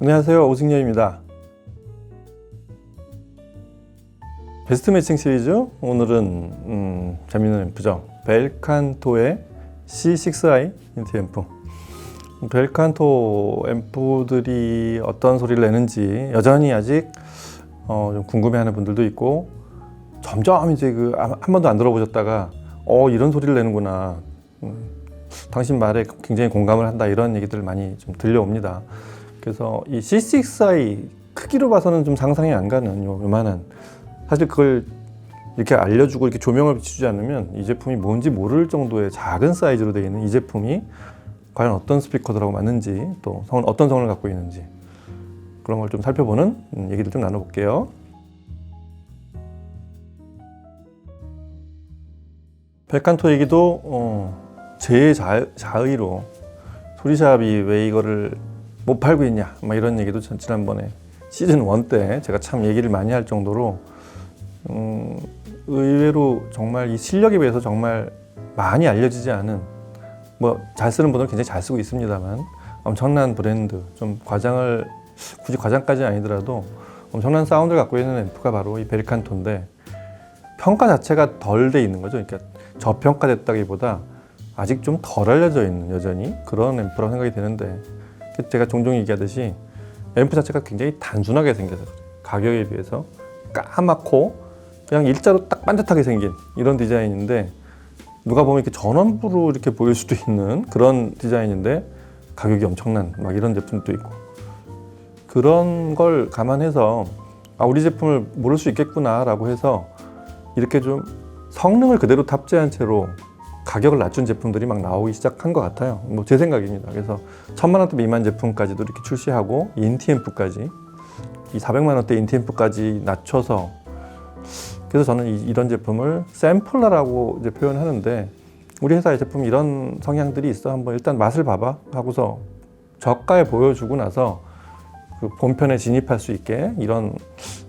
안녕하세요, 오승열입니다. 베스트 매칭 시리즈, 오늘은 재밌는 앰프죠. 벨칸토의 C6i 인티 앰프. 벨칸토 앰프들이 어떤 소리를 내는지 여전히 아직 좀 궁금해하는 분들도 있고, 점점 이제 한 번도 안 들어보셨다가 이런 소리를 내는구나, 당신 말에 굉장히 공감을 한다, 이런 얘기들 많이 좀 들려옵니다. 그래서 이 C6i 크기로 봐서는 좀 상상이 안 가는 요만한, 사실 그걸 이렇게 알려주고 이렇게 조명을 비추지 않으면 이 제품이 뭔지 모를 정도의 작은 사이즈로 되어 있는 이 제품이 과연 어떤 스피커들하고 맞는지, 또 어떤 성능을 갖고 있는지, 그런 걸 좀 살펴보는 얘기를 좀 나눠볼게요. 벨칸토 얘기도 제 자의로 소리샵이 왜 이거를 못 팔고 있냐, 막 이런 얘기도 지난번에 시즌 1 때 제가 참 얘기를 많이 할 정도로 의외로 정말 이 실력에 비해서 정말 많이 알려지지 않은, 뭐 잘 쓰는 분들은 굉장히 잘 쓰고 있습니다만, 엄청난 브랜드, 좀 굳이 과장까지는 아니더라도 엄청난 사운드를 갖고 있는 앰프가 바로 이 벨칸토인데, 평가 자체가 덜 돼 있는 거죠. 그러니까 저평가됐다기보다 아직 좀 덜 알려져 있는, 여전히 그런 앰프라고 생각이 되는데, 제가 종종 얘기하듯이 앰프 자체가 굉장히 단순하게 생겨서 가격에 비해서 까맣고 그냥 일자로 딱 반듯하게 생긴 이런 디자인인데, 누가 보면 이렇게 전원부로 이렇게 보일 수도 있는 그런 디자인인데 가격이 엄청난 막 이런 제품도 있고, 그런 걸 감안해서 우리 제품을 모를 수 있겠구나 라고 해서 이렇게 좀 성능을 그대로 탑재한 채로 가격을 낮춘 제품들이 막 나오기 시작한 것 같아요. 뭐 제 생각입니다. 그래서 1000만 원대 미만 제품까지도 이렇게 출시하고, 인티 앰프까지, 이 400만 원대 인티 앰프까지 낮춰서, 그래서 저는 이런 제품을 샘플러라고 이제 표현하는데, 우리 회사의 제품이 이런 성향들이 있어, 한번 일단 맛을 봐봐 하고서 저가에 보여주고 나서 그 본편에 진입할 수 있게,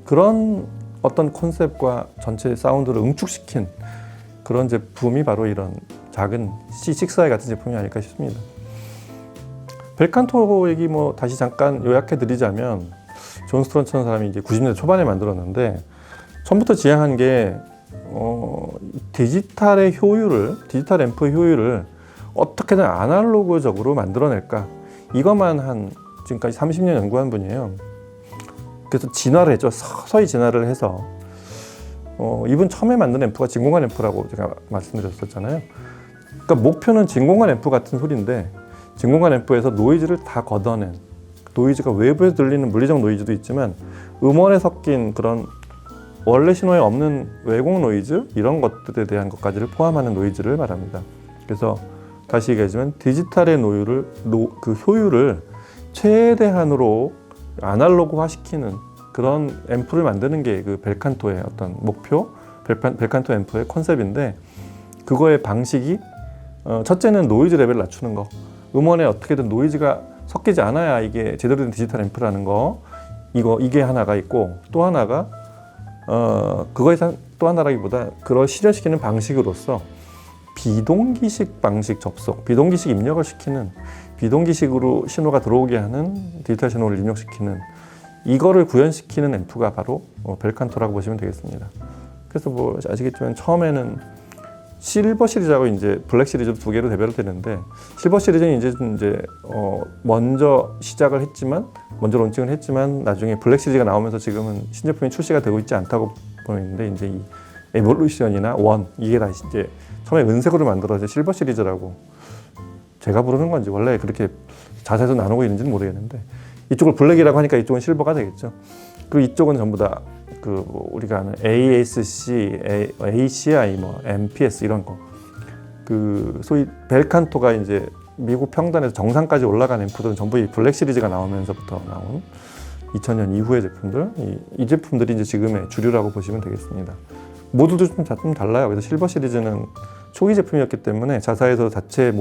그런 어떤 컨셉과 전체 사운드를 응축시킨 그런 제품이 바로 이런 작은 C6i 같은 제품이 아닐까 싶습니다. 벨칸토 얘기 뭐 다시 잠깐 요약해 드리자면, 존 스트런처라는 사람이 이제 90년대 초반에 만들었는데, 처음부터 지향한 게 디지털 앰프의 효율을 어떻게든 아날로그적으로 만들어낼까, 이것만 한 지금까지 30년 연구한 분이에요. 그래서 진화를 했죠. 서서히 진화를 해서 이분 처음에 만든 앰프가 진공관 앰프라고 제가 말씀드렸었잖아요. 그러니까 목표는 진공관 앰프 같은 소리인데, 진공관 앰프에서 노이즈를 다 걷어낸, 노이즈가 외부에서 들리는 물리적 노이즈도 있지만 음원에 섞인 그런 원래 신호에 없는 왜곡 노이즈, 이런 것들에 대한 것까지를 포함하는 노이즈를 말합니다. 그래서 다시 얘기하지만 디지털의 그 효율을 최대한으로 아날로그화 시키는 그런 앰프를 만드는 게 그 벨칸토의 어떤 목표, 벨칸토 앰프의 컨셉인데, 그거의 방식이 첫째는 노이즈 레벨을 낮추는 거, 음원에 어떻게든 노이즈가 섞이지 않아야 이게 제대로 된 디지털 앰프라는 거, 이게 하나가 있고, 또 하나가 그거에 또 하나라기보다 그걸 실현시키는 방식으로서 비동기식 방식 접속, 비동기식 입력을 시키는, 비동기식으로 신호가 들어오게 하는, 디지털 신호를 입력시키는, 이거를 구현시키는 앰프가 바로 벨칸토라고 보시면 되겠습니다. 그래서 뭐 아시겠지만 처음에는 실버 시리즈하고 이제 블랙 시리즈 두 개로 대별이 되는데, 실버 시리즈는 이제 먼저 시작을 했지만, 먼저 론칭을 했지만, 나중에 블랙 시리즈가 나오면서 지금은 신제품이 출시가 되고 있지 않다고 보이는데, 이제 이 에볼루션이나 원, 이게 다 이제 처음에 은색으로 만들어서 실버 시리즈라고 제가 부르는 건지 원래 그렇게 자세해서 나누고 있는지는 모르겠는데, 이쪽을 블랙이라고 하니까 이쪽은 실버가 되겠죠. 그리고 이쪽은 전부 다 우리가 아는 ASC, ACI, 뭐 MPS 이런 거, 소위 벨칸토가 이제 미국 평단에서 정상까지 올라간 앰프들은 전부 이 블랙 시리즈가 나오면서부터 나온 2000년 이후의 제품들, 이 제품들이 이제 지금의 주류라고 보시면 되겠습니다. 모듈도 좀 달라요. 그래서 실버 시리즈는 초기 제품이었기 때문에 자사에서 자체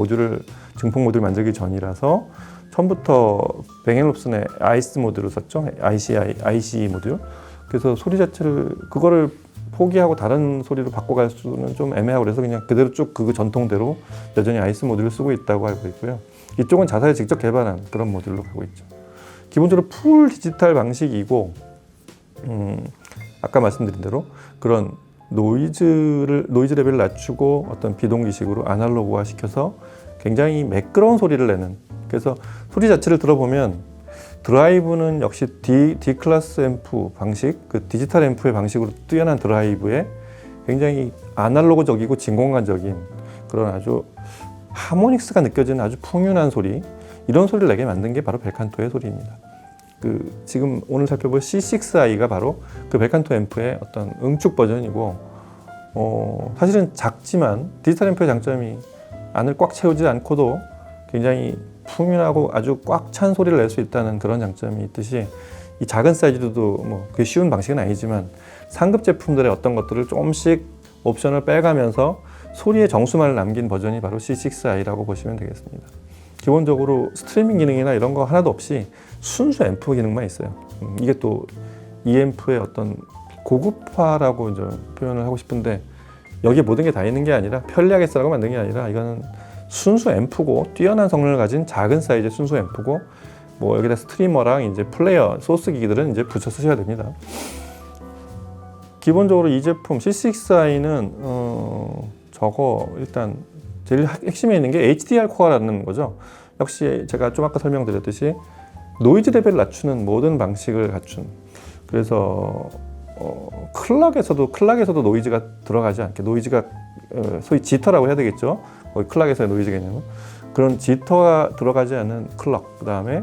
증폭 모듈 만들기 전이라서 처음부터 뱅앤롭슨의 아이스 모듈을 썼죠. IC 모듈. 그래서 소리 자체를, 그거를 포기하고 다른 소리로 바꿔갈 수는 좀 애매하고, 그래서 그냥 그대로 쭉 그 전통대로 여전히 아이스 모듈을 쓰고 있다고 알고 있고요. 이쪽은 자사에 직접 개발한 그런 모듈로 가고 있죠. 기본적으로 풀 디지털 방식이고 아까 말씀드린 대로 그런 노이즈 레벨을 낮추고 어떤 비동기식으로 아날로그화 시켜서 굉장히 매끄러운 소리를 내는, 그래서 소리 자체를 들어보면 드라이브는 역시 D 클래스 앰프 방식, 그 디지털 앰프의 방식으로 뛰어난 드라이브에 굉장히 아날로그적이고 진공관적인 그런 아주 하모닉스가 느껴지는 아주 풍요한 소리, 이런 소리를 내게 만든 게 바로 벨칸토의 소리입니다. 그 지금 오늘 살펴볼 C6i가 바로 그 벨칸토 앰프의 어떤 응축 버전이고, 사실은 작지만 디지털 앰프의 장점이 안을 꽉 채우지 않고도 굉장히 풍요하고 아주 꽉 찬 소리를 낼 수 있다는 그런 장점이 있듯이, 이 작은 사이즈도 뭐 그게 쉬운 방식은 아니지만 상급 제품들의 어떤 것들을 조금씩 옵션을 빼가면서 소리의 정수만을 남긴 버전이 바로 C6i라고 보시면 되겠습니다. 기본적으로 스트리밍 기능이나 이런 거 하나도 없이 순수 앰프 기능만 있어요. 이게 또 이 앰프의 어떤 고급화라고 이제 표현을 하고 싶은데, 여기에 모든 게 다 있는 게 아니라 편리하게 쓰라고 만든 게 아니라 이거는 순수 앰프고 뛰어난 성능을 가진 작은 사이즈의 순수 앰프고, 뭐 여기다 스트리머랑 이제 플레이어 소스 기기들은 이제 붙여 쓰셔야 됩니다. 기본적으로 이 제품 C6i는 저거 일단 제일 핵심에 있는 게 HDR 코어라는 거죠. 역시 제가 좀 아까 설명드렸듯이 노이즈 레벨을 낮추는 모든 방식을 갖춘, 그래서 클락에서도 노이즈가 들어가지 않게, 노이즈가 소위 지터라고 해야 되겠죠. 클락에서의 노이즈 개념은 그런 지터가 들어가지 않은 클락, 그 다음에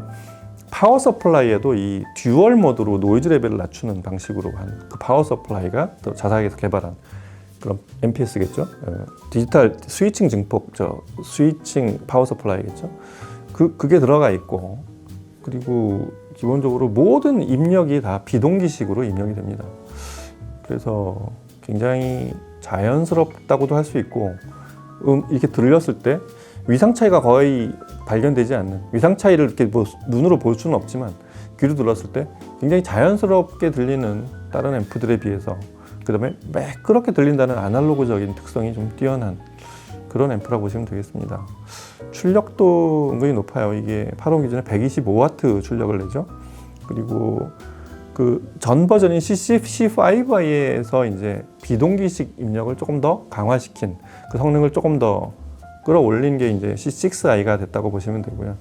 파워 서플라이에도 이 듀얼 모드로 노이즈 레벨을 낮추는 방식으로 한 그 파워 서플라이가 또 자사에서 개발한 그런 MPS겠죠. 디지털 스위칭 증폭, 스위칭 파워 서플라이겠죠. 그게 들어가 있고, 그리고 기본적으로 모든 입력이 다 비동기식으로 입력이 됩니다. 그래서 굉장히 자연스럽다고도 할 수 있고, 이렇게 들렸을 때 위상 차이가 거의 발견되지 않는, 위상 차이를 이렇게 뭐 눈으로 볼 수는 없지만 귀로 들었을 때 굉장히 자연스럽게 들리는 다른 앰프들에 비해서, 그 다음에 매끄럽게 들린다는 아날로그적인 특성이 좀 뛰어난 그런 앰프라고 보시면 되겠습니다. 출력도 은근히 높아요. 이게 8홈 기준에 125W 출력을 내죠. 그리고 그 전 버전인 C5i에서 이제 비동기식 입력을 조금 더 강화시킨, 그 성능을 조금 더 끌어올린 게 이제 C6i가 됐다고 보시면 되고요.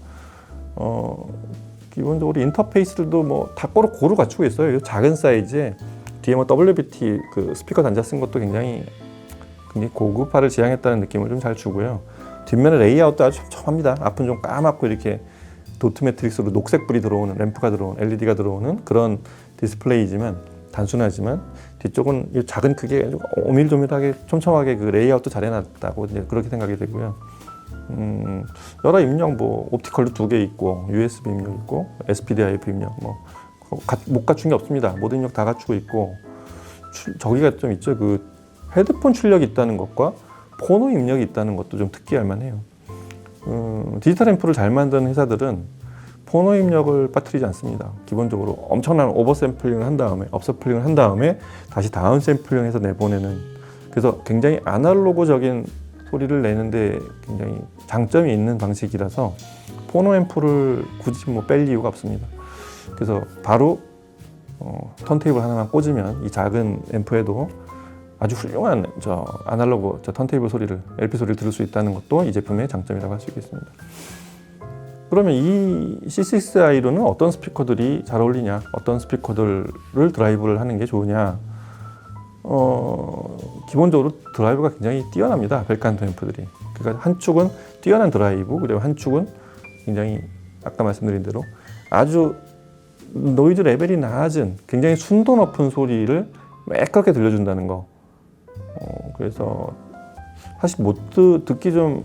기본적으로 인터페이스들도 뭐 다 고루 갖추고 있어요. 작은 사이즈에 뒤에 뭐 WBT 그 스피커 단자 쓴 것도 굉장히 고급화를 지향했다는 느낌을 좀 잘 주고요. 뒷면의 레이아웃도 아주 촘촘합니다. 앞은 좀 까맣고 이렇게 도트 매트릭스로 녹색불이 들어오는, 램프가 들어오는, LED가 들어오는 그런 디스플레이지만, 단순하지만 뒤쪽은 이 작은 크기에 오밀조밀하게 촘촘하게 그 레이아웃도 잘 해놨다고 이제 그렇게 생각이 되고요. 여러 입력 뭐 옵티컬도 2개 있고, USB 입력 있고, SPDIF 입력 못 갖춘 게 없습니다. 모든 입력 다 갖추고 있고, 저기가 좀 있죠. 그 헤드폰 출력이 있다는 것과 포노 입력이 있다는 것도 좀 특기할 만해요. 디지털 앰프를 잘 만드는 회사들은 포노 입력을 빠뜨리지 않습니다. 기본적으로 엄청난 오버샘플링을 한 다음에, 업샘플링을 한 다음에 다시 다운샘플링해서 내보내는, 그래서 굉장히 아날로그적인 소리를 내는데 굉장히 장점이 있는 방식이라서 포노 앰프를 굳이 뭐 뺄 이유가 없습니다. 그래서 바로 턴테이블 하나만 꽂으면 이 작은 앰프에도 아주 훌륭한 아날로그 턴테이블 소리를, LP 소리를 들을 수 있다는 것도 이 제품의 장점이라고 할 수 있겠습니다. 그러면 이 C6i로는 어떤 스피커들이 잘 어울리냐, 어떤 스피커들을 드라이브를 하는 게 좋으냐. 기본적으로 드라이브가 굉장히 뛰어납니다. 벨칸토 앰프들이. 그러니까 한축은 뛰어난 드라이브, 그리고 한축은 굉장히 아까 말씀드린 대로 아주 노이즈 레벨이 낮은 굉장히 순도 높은 소리를 매끄럽게 들려준다는 거. 그래서 사실 듣기 좀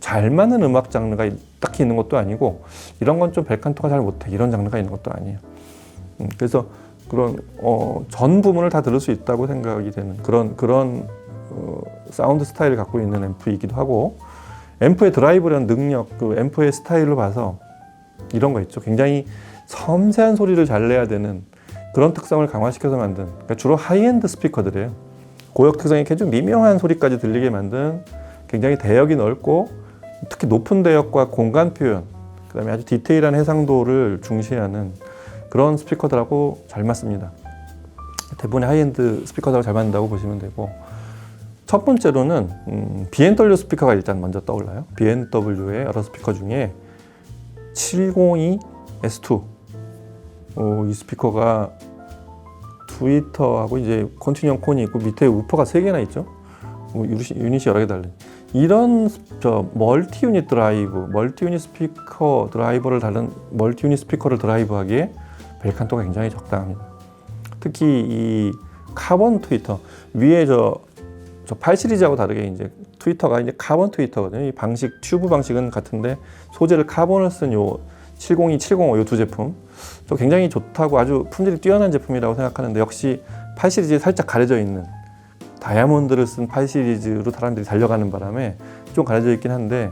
잘 맞는 음악 장르가 딱히 있는 것도 아니고, 이런 건 좀 벨칸토가 잘 못해, 이런 장르가 있는 것도 아니에요. 그래서 그런 전 부분을 다 들을 수 있다고 생각이 되는 그런 사운드 스타일을 갖고 있는 앰프이기도 하고, 앰프의 드라이브라는 능력, 그 앰프의 스타일로 봐서 이런 거 있죠. 굉장히 섬세한 소리를 잘 내야 되는 그런 특성을 강화시켜서 만든, 그러니까 주로 하이엔드 스피커들이에요. 고역 특성이 아주 미묘한 소리까지 들리게 만든 굉장히 대역이 넓고, 특히 높은 대역과 공간 표현, 그다음에 아주 디테일한 해상도를 중시하는 그런 스피커들하고 잘 맞습니다. 대부분의 하이엔드 스피커들하고 잘 맞는다고 보시면 되고, 첫 번째로는 B&W 스피커가 일단 먼저 떠올라요. B&W의 여러 스피커 중에 702 S2 이 스피커가 트위터하고 이제 컨티뉴엄 콘이 있고 밑에 우퍼가 3개나 있죠. 유닛이 여러 개 달린 이런 멀티 유닛 드라이브, 멀티 유닛 스피커 드라이버를 다른 멀티 유닛 스피커를 드라이브하기에 벨칸토가 굉장히 적당합니다. 특히 이 카본 트위터 위에 저 8 시리즈하고 다르게 이제 트위터가 이제 카본 트위터거든요. 이 방식 튜브 방식은 같은데 소재를 카본을 쓴 요 702, 705 요 두 제품 저 굉장히 좋다고 아주 품질이 뛰어난 제품이라고 생각하는데, 역시 8 시리즈에 살짝 가려져 있는 다이아몬드를 쓴 8 시리즈로 사람들이 달려가는 바람에 좀 가려져 있긴 한데,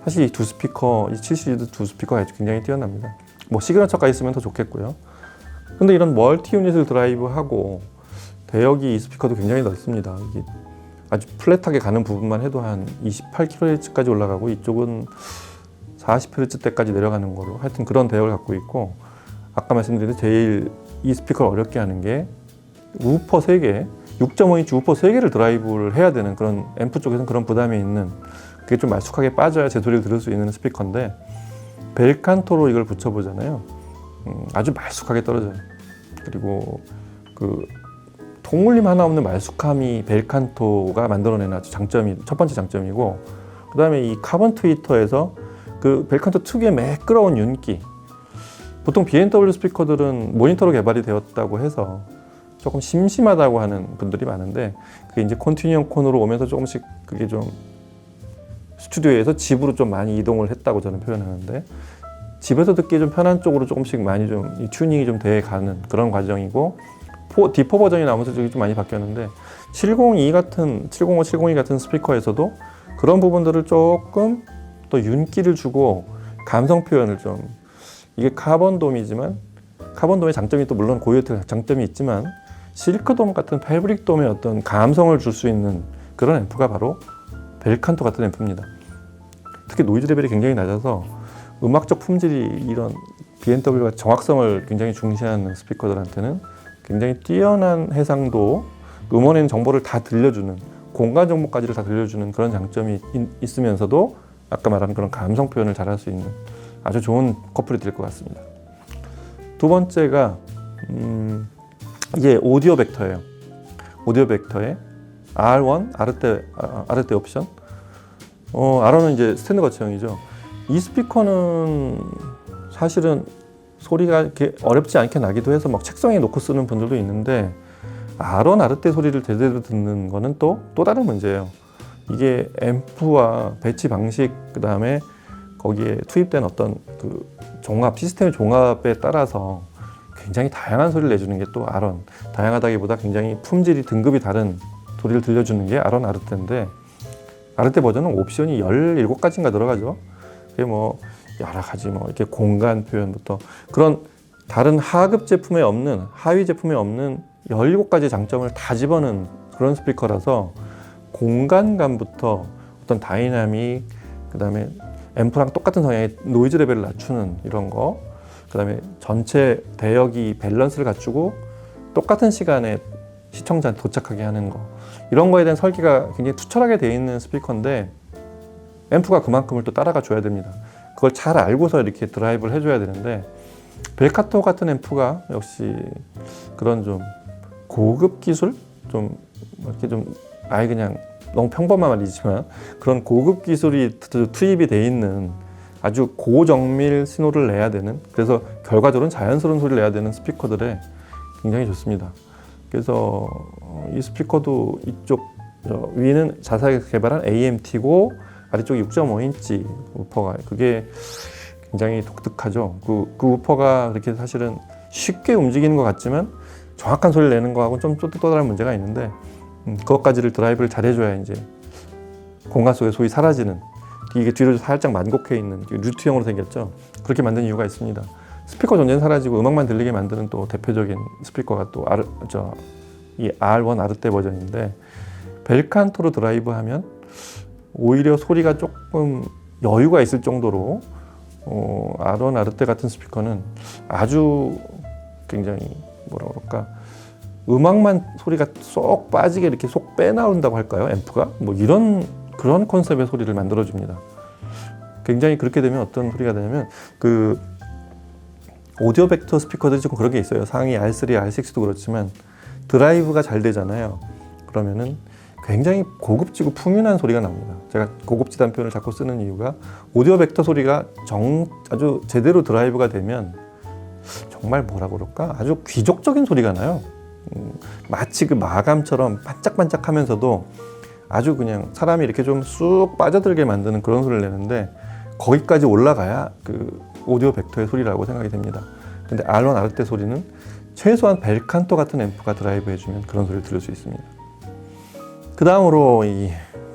사실 이 두 스피커, 이 7 시리즈 두 스피커가 굉장히 뛰어납니다. 뭐 시그너처가 있으면 더 좋겠고요. 근데 이런 멀티 유닛을 드라이브하고 대역이 이 스피커도 굉장히 넓습니다. 이게 아주 플랫하게 가는 부분만 해도 한 28kHz까지 올라가고 이쪽은 40Hz대까지 내려가는 거로 하여튼 그런 대역을 갖고 있고, 아까 말씀드린 제일 이 스피커를 어렵게 하는 게 우퍼 3개, 6.5인치 우퍼 3개를 드라이브를 해야 되는 그런 앰프 쪽에서는 그런 부담이 있는, 그게 좀 말쑥하게 빠져야 제 소리를 들을 수 있는 스피커인데, 벨칸토로 이걸 붙여보잖아요. 아주 말쑥하게 떨어져요. 그리고 그 통울림 하나 없는 말쑥함이 벨칸토가 만들어내는 아주 장점이 첫 번째 장점이고, 그 다음에 이 카본 트위터에서 그 벨칸토 특유의 매끄러운 윤기, 보통 B&W 스피커들은 모니터로 개발이 되었다고 해서 조금 심심하다고 하는 분들이 많은데, 그게 이제 컨티뉴엄 콘으로 오면서 조금씩 그게 좀 스튜디오에서 집으로 좀 많이 이동을 했다고 저는 표현하는데, 집에서 듣기 좀 편한 쪽으로 조금씩 많이 좀 이 튜닝이 좀 돼 가는 그런 과정이고, D4 버전이 나오면서 좀 많이 바뀌었는데 702 같은 705, 702 같은 스피커에서도 그런 부분들을 조금 또 윤기를 주고 감성 표현을 좀, 이게 카본돔이지만 카본돔의 장점이 또 물론 고유의 장점이 있지만 실크돔 같은 패브릭돔의 어떤 감성을 줄 수 있는 그런 앰프가 바로 벨칸토 같은 앰프입니다. 특히 노이즈 레벨이 굉장히 낮아서 음악적 품질이 이런 B&W가 정확성을 굉장히 중시하는 스피커들한테는 굉장히 뛰어난 해상도, 음원에 있는 정보를 다 들려주는, 공간 정보까지를 다 들려주는 그런 장점이 있으면서도 아까 말한 그런 감성 표현을 잘할 수 있는 아주 좋은 커플이 될 것 같습니다. 두 번째가 이게 오디오 벡터예요. 오디오 벡터의 R1 아르떼 옵션. R1은 이제 스탠드 거치형이죠. 이 스피커는 사실은 소리가 이렇게 어렵지 않게 나기도 해서 막 책상에 놓고 쓰는 분들도 있는데, R1 아르떼 소리를 제대로 듣는 거는 또 다른 문제예요. 이게 앰프와 배치 방식, 그 다음에 거기에 투입된 어떤 그 종합, 시스템의 종합에 따라서 굉장히 다양한 소리를 내주는 게 또 R1. 다양하다기보다 굉장히 품질이 등급이 다른 소리를 들려주는 게 R1 아르떼인데, 아르떼 버전은 옵션이 17가지인가 들어가죠. 그게 뭐 여러 가지 뭐 이렇게 공간 표현부터 그런 다른 하급 제품에 없는, 하위 제품에 없는 17가지 장점을 다 집어넣은 그런 스피커라서 공간감부터 어떤 다이나믹, 그 다음에 앰프랑 똑같은 성향의 노이즈 레벨을 낮추는 이런 거, 그 다음에 전체 대역이 밸런스를 갖추고 똑같은 시간에 시청자한테 도착하게 하는 거, 이런 거에 대한 설계가 굉장히 투철하게 되어 있는 스피커인데, 앰프가 그만큼을 또 따라가 줘야 됩니다. 그걸 잘 알고서 이렇게 드라이브를 해줘야 되는데, 벨칸토 같은 앰프가 역시 그런 좀 고급 기술, 좀 이렇게 좀 아예 그냥 너무 평범한 말이지만 그런 고급 기술이 투입이 돼 있는 아주 고정밀 신호를 내야 되는, 그래서 결과적으로는 자연스러운 소리를 내야 되는 스피커들에 굉장히 좋습니다. 그래서 이 스피커도 이쪽 위는 자사에서 개발한 AMT고 아래쪽이 6.5인치 우퍼가, 그게 굉장히 독특하죠. 그 우퍼가 그렇게 사실은 쉽게 움직이는 것 같지만 정확한 소리를 내는 거하고는 좀 또 다른 문제가 있는데, 그것까지를 드라이브를 잘 해줘야 이제 공간 속에 소위 사라지는, 이게 뒤로 살짝 만곡해 있는 루트형으로 생겼죠. 그렇게 만든 이유가 있습니다. 스피커 존재는 사라지고 음악만 들리게 만드는 또 대표적인 스피커가 또 이 R1 아르떼 버전인데, 벨칸토로 드라이브하면 오히려 소리가 조금 여유가 있을 정도로 아론 아르테 같은 스피커는 아주 굉장히 뭐라 그럴까, 음악만 소리가 쏙 빠지게 이렇게 쏙 빼나온다고 할까요? 앰프가 뭐 그런 컨셉의 소리를 만들어줍니다. 굉장히 그렇게 되면 어떤 소리가 되냐면 그 오디오 벡터 스피커들이 조금 그런 게 있어요. 상위 R3, R6도 그렇지만 드라이브가 잘 되잖아요. 그러면은 굉장히 고급지고 풍요한 소리가 납니다. 제가 고급지다는 표현을 자꾸 쓰는 이유가 오디오 벡터 소리가 아주 제대로 드라이브가 되면 정말 뭐라 그럴까, 아주 귀족적인 소리가 나요. 마치 그 마감처럼 반짝반짝하면서도 아주 그냥 사람이 이렇게 좀 쑥 빠져들게 만드는 그런 소리를 내는데, 거기까지 올라가야 그 오디오 벡터의 소리라고 생각이 됩니다. 근데 아론 아르테 소리는 최소한 벨칸토 같은 앰프가 드라이브 해주면 그런 소리를 들을 수 있습니다. 그 다음으로 이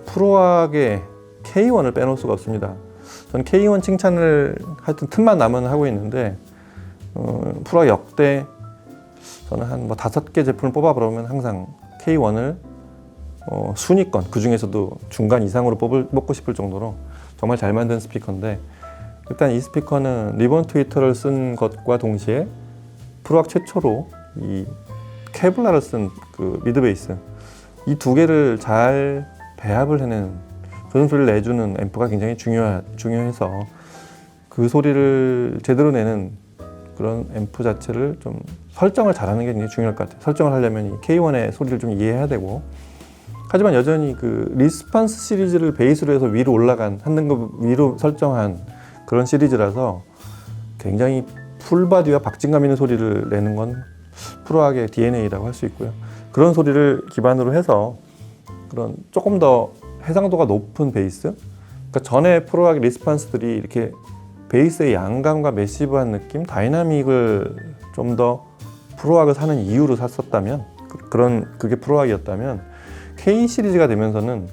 프로악의 K1을 빼놓을 수가 없습니다. 저는 K1 칭찬을 하여튼 틈만 나면 하고 있는데, 프로악 역대 저는 한 뭐 5개 제품을 뽑아보면 항상 K1을 순위권, 그 중에서도 중간 이상으로 뽑고 싶을 정도로 정말 잘 만든 스피커인데, 일단 이 스피커는 리본 트위터를 쓴 것과 동시에 프로악 최초로 이 케블라를 쓴 그 미드베이스, 이 두 개를 잘 배합을 해내는 그런 소리를 내주는 앰프가 굉장히 중요해서 그 소리를 제대로 내는 그런 앰프 자체를 좀 설정을 잘하는 게 굉장히 중요할 것 같아요. 설정을 하려면 이 K1의 소리를 좀 이해해야 되고, 하지만 여전히 그 리스폰스 시리즈를 베이스로 해서 위로 올라간 한 등급 위로 설정한 그런 시리즈라서 굉장히 풀바디와 박진감 있는 소리를 내는 건 프로악의 DNA라고 할 수 있고요. 그런 소리를 기반으로 해서 그런 조금 더 해상도가 높은 베이스, 그러니까 전에 프로악 리스폰스들이 이렇게 베이스의 양감과 매시브한 느낌, 다이나믹을 좀 더 프로악을 사는 이유로 샀었다면, 그게 프로악이었다면, K 시리즈가 되면서는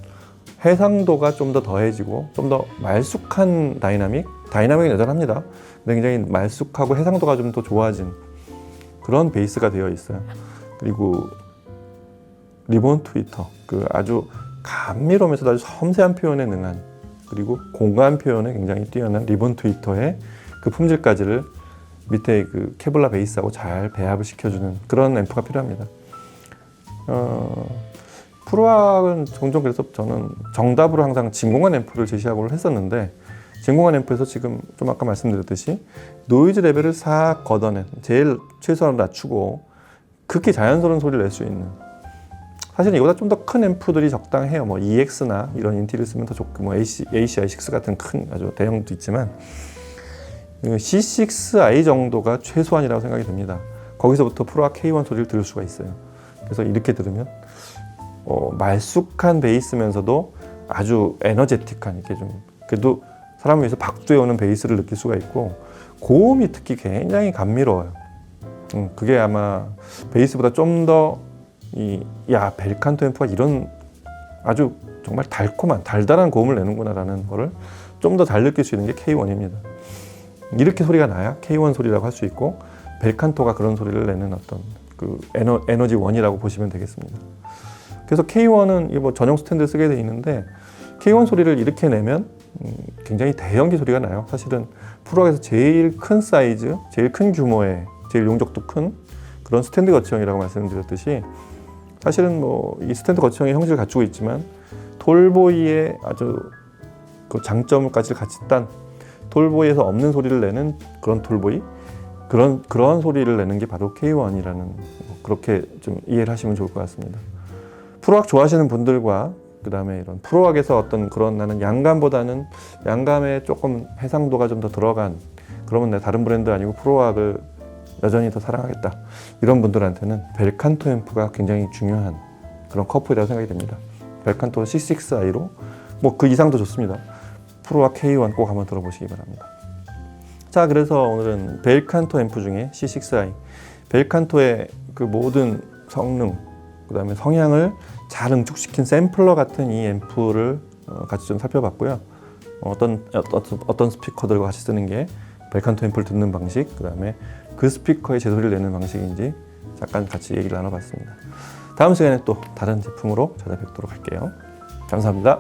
해상도가 좀 더 더해지고 좀 더 말쑥한 다이나믹은 여전합니다. 근데 굉장히 말쑥하고 해상도가 좀 더 좋아진 그런 베이스가 되어 있어요. 그리고 리본 트위터, 그 아주 감미로우면서도 아주 섬세한 표현에 능한, 그리고 공간 표현에 굉장히 뛰어난 리본 트위터의 그 품질까지를 밑에 그 케블라 베이스하고 잘 배합을 시켜주는 그런 앰프가 필요합니다. 프로악은 종종 그래서 저는 정답으로 항상 진공관 앰프를 제시하고 했었는데, 진공관 앰프에서 지금 좀 아까 말씀드렸듯이 노이즈 레벨을 싹 걷어낸, 제일 최소한으로 낮추고 극히 자연스러운 소리를 낼 수 있는, 사실은 이보다 좀 더 큰 앰프들이 적당해요. 뭐 EX나 이런 인티를 쓰면 더 좋고, 뭐 ACI6 같은 큰 아주 대형도 있지만 C6i 정도가 최소한이라고 생각이 됩니다. 거기서부터 프로악 K1 소리를 들을 수가 있어요. 그래서 이렇게 들으면 말쑥한 베이스면서도 아주 에너제틱한, 이렇게 좀 그래도 사람을 위해서 박두에 오는 베이스를 느낄 수가 있고, 고음이 특히 굉장히 감미로워요. 그게 아마 베이스보다 좀 더 벨칸토 앰프가 이런 아주 정말 달달한 고음을 내는구나라는 거를 좀 더 잘 느낄 수 있는 게 K1입니다. 이렇게 소리가 나야 K1 소리라고 할 수 있고, 벨칸토가 그런 소리를 내는 어떤 그 에너지 원이라고 보시면 되겠습니다. 그래서 K1은 뭐 전용 스탠드 쓰게 돼 있는데, K1 소리를 이렇게 내면 굉장히 대형기 소리가 나요. 사실은 프로악에서 제일 큰 사이즈, 제일 큰 규모의, 제일 용적도 큰 그런 스탠드 거치형이라고 말씀드렸듯이, 사실은 뭐 이 스탠드 거치형의 형식을 갖추고 있지만 톨보이의 아주 그 장점까지 같이 딴, 톨보이에서 없는 소리를 내는 그런 톨보이, 그런 소리를 내는 게 바로 K1이라는, 그렇게 좀 이해를 하시면 좋을 것 같습니다. 프로악 좋아하시는 분들과 그 다음에 이런 프로악에서 어떤 그런, 나는 양감보다는 양감에 조금 해상도가 좀 더 들어간, 그러면 내가 다른 브랜드 아니고 프로악을 여전히 더 사랑하겠다, 이런 분들한테는 벨칸토 앰프가 굉장히 중요한 그런 커플이라고 생각이 됩니다. 벨칸토 C6i로 뭐 그 이상도 좋습니다. 프로악 K1 꼭 한번 들어보시기 바랍니다. 자, 그래서 오늘은 벨칸토 앰프 중에 C6i, 벨칸토의 그 모든 성능, 그 다음에 성향을 잘 응축시킨 샘플러 같은 이 앰프를 같이 좀 살펴봤고요. 어떤 스피커들과 같이 쓰는 게 벨칸토 앰프를 듣는 방식, 그 다음에 그 스피커의 제소리를 내는 방식인지 잠깐 같이 얘기를 나눠봤습니다. 다음 시간에 또 다른 제품으로 찾아뵙도록 할게요. 감사합니다.